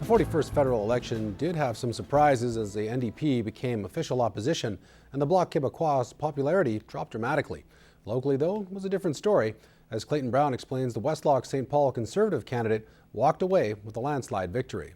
The 41st federal election did have some surprises as the NDP became official opposition and the Bloc Québécois' popularity dropped dramatically. Locally, though, it was a different story. As Clayton Brown explains, the Westlock St. Paul Conservative candidate walked away with a landslide victory.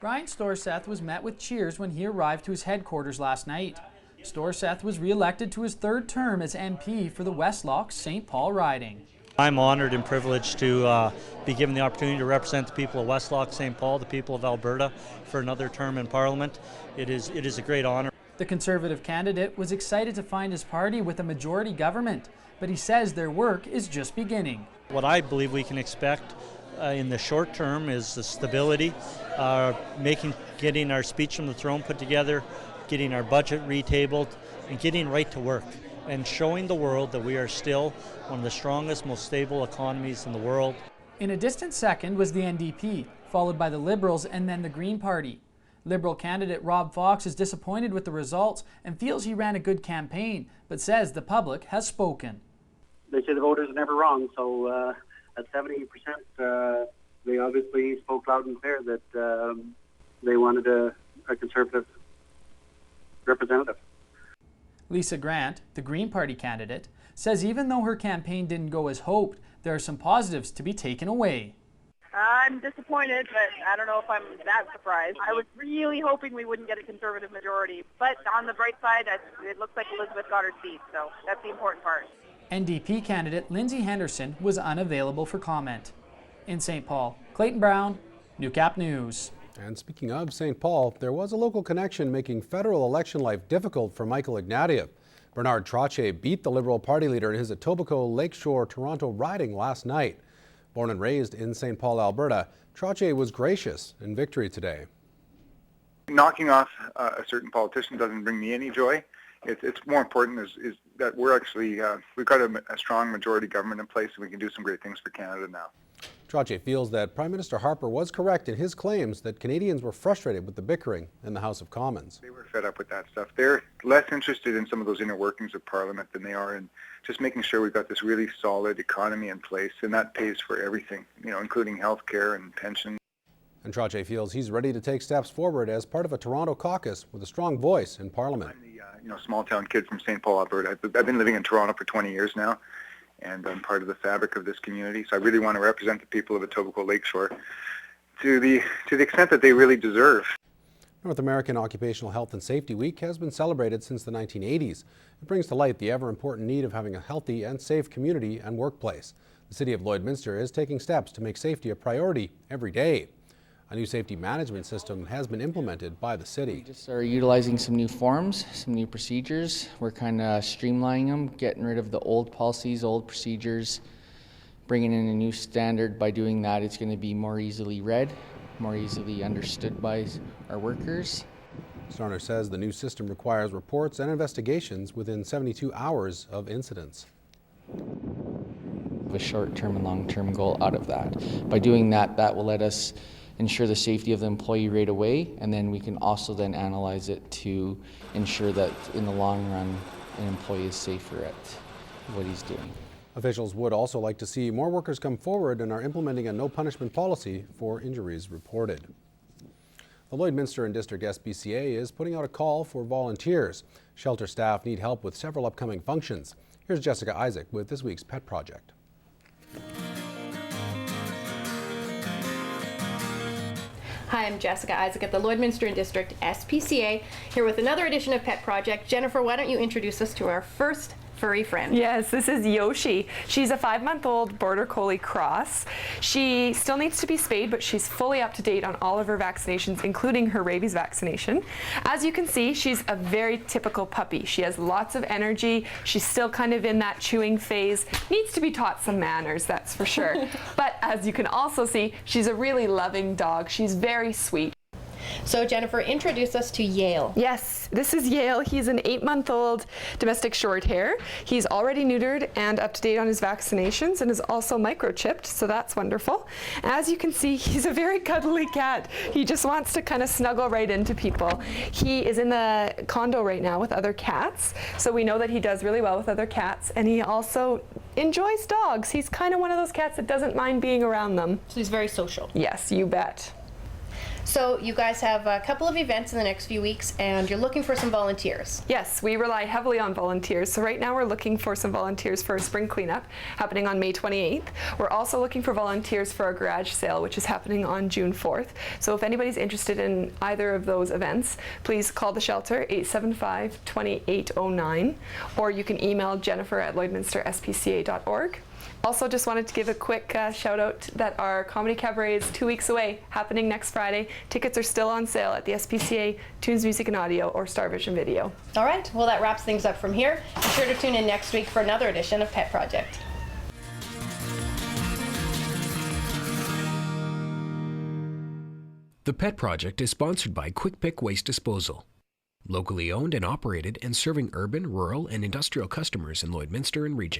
Brian Storseth was met with cheers when he arrived to his headquarters last night. Storseth was re-elected to his third term as MP for the Westlock St. Paul riding. I'm honored and privileged to be given the opportunity to represent the people of Westlock St. Paul, the people of Alberta, for another term in Parliament. It is a great honor. The Conservative candidate was excited to find his party with a majority government, but he says their work is just beginning. What I believe we can expect in the short term is the stability, getting our speech from the throne put together, getting our budget retabled, and getting right to work, and showing the world that we are still one of the strongest, most stable economies in the world. In a distant second was the NDP, followed by the Liberals and then the Green Party. Liberal candidate Rob Fox is disappointed with the results and feels he ran a good campaign, but says the public has spoken. They say the voters are never wrong, so at 70%, they obviously spoke loud and clear that they wanted a Conservative representative. Lisa Grant, the Green Party candidate, says even though her campaign didn't go as hoped, there are some positives to be taken away. I'm disappointed, but I don't know if I'm that surprised. I was really hoping we wouldn't get a Conservative majority, but on the bright side, it looks like Elizabeth got her seat, so that's the important part. NDP candidate Lindsay Henderson was unavailable for comment. In St. Paul, Clayton Brown, Newcap News. And speaking of St. Paul, there was a local connection making federal election life difficult for Michael Ignatieff. Bernard Trottier beat the Liberal Party leader in his Etobicoke Lakeshore Toronto riding last night. Born and raised in St. Paul, Alberta, Trottier was gracious in victory today. Knocking off a certain politician doesn't bring me any joy. It's more important is that we're actually, we've got a strong majority government in place and we can do some great things for Canada now. Trottier feels that Prime Minister Harper was correct in his claims that Canadians were frustrated with the bickering in the House of Commons. They were fed up with that stuff. They're less interested in some of those inner workings of Parliament than they are in just making sure we've got this really solid economy in place, and that pays for everything, including health care and pension. And Trottier feels he's ready to take steps forward as part of a Toronto caucus with a strong voice in Parliament. I'm the small-town kid from St. Paul, Alberta. I've been living in Toronto for 20 years now, and I'm part of the fabric of this community. So I really want to represent the people of Etobicoke Lakeshore to the extent that they really deserve. North American Occupational Health and Safety Week has been celebrated since the 1980s. It brings to light the ever-important need of having a healthy and safe community and workplace. The City of Lloydminster is taking steps to make safety a priority every day. A new safety management system has been implemented by the city. We just are utilizing some new forms, some new procedures. We're kind of streamlining them, getting rid of the old policies, old procedures, bringing in a new standard. By doing that, it's going to be more easily read, more easily understood by our workers. Starner says the new system requires reports and investigations within 72 hours of incidents. A short-term and long-term goal out of that. By doing that, that will let us ensure the safety of the employee right away, and then we can also then analyze it to ensure that in the long run an employee is safer at what he's doing. Officials would also like to see more workers come forward and are implementing a no punishment policy for injuries reported. The Lloydminster and District SPCA is putting out a call for volunteers. Shelter staff need help with several upcoming functions. Here's Jessica Isaac with this week's Pet Project. Hi, I'm Jessica Isaac at the Lloydminster and District SPCA, here with another edition of Pet Project. Jennifer, why don't you introduce us to our first furry friend? Yes, this is Yoshi. She's a 5-month-old Border Collie cross. She still needs to be spayed, but she's fully up to date on all of her vaccinations, including her rabies vaccination. As you can see, she's a very typical puppy. She has lots of energy. She's still kind of in that chewing phase. Needs to be taught some manners, that's for sure. But as you can also see, she's a really loving dog. She's very sweet. So Jennifer, introduce us to Yale. Yes, this is Yale. He's an 8-month-old domestic short hair. He's already neutered and up to date on his vaccinations and is also microchipped, so that's wonderful. As you can see, he's a very cuddly cat. He just wants to kind of snuggle right into people. He is in the condo right now with other cats, so we know that he does really well with other cats, and he also enjoys dogs. He's kind of one of those cats that doesn't mind being around them. So he's very social. Yes, you bet. So you guys have a couple of events in the next few weeks, and you're looking for some volunteers. Yes, we rely heavily on volunteers. So right now we're looking for some volunteers for a spring cleanup happening on May 28th. We're also looking for volunteers for our garage sale, which is happening on June 4th. So if anybody's interested in either of those events, please call the shelter 875-2809, or you can email jennifer@lloydminsterspca.org. Also, just wanted to give a quick shout out that our comedy cabaret is 2 weeks away, happening next Friday. Tickets are still on sale at the SPCA, Tunes Music and Audio, or Star Vision Video. All right, well that wraps things up from here. Be sure to tune in next week for another edition of Pet Project. The Pet Project is sponsored by Quick Pick Waste Disposal. Locally owned and operated and serving urban, rural, and industrial customers in Lloydminster and region.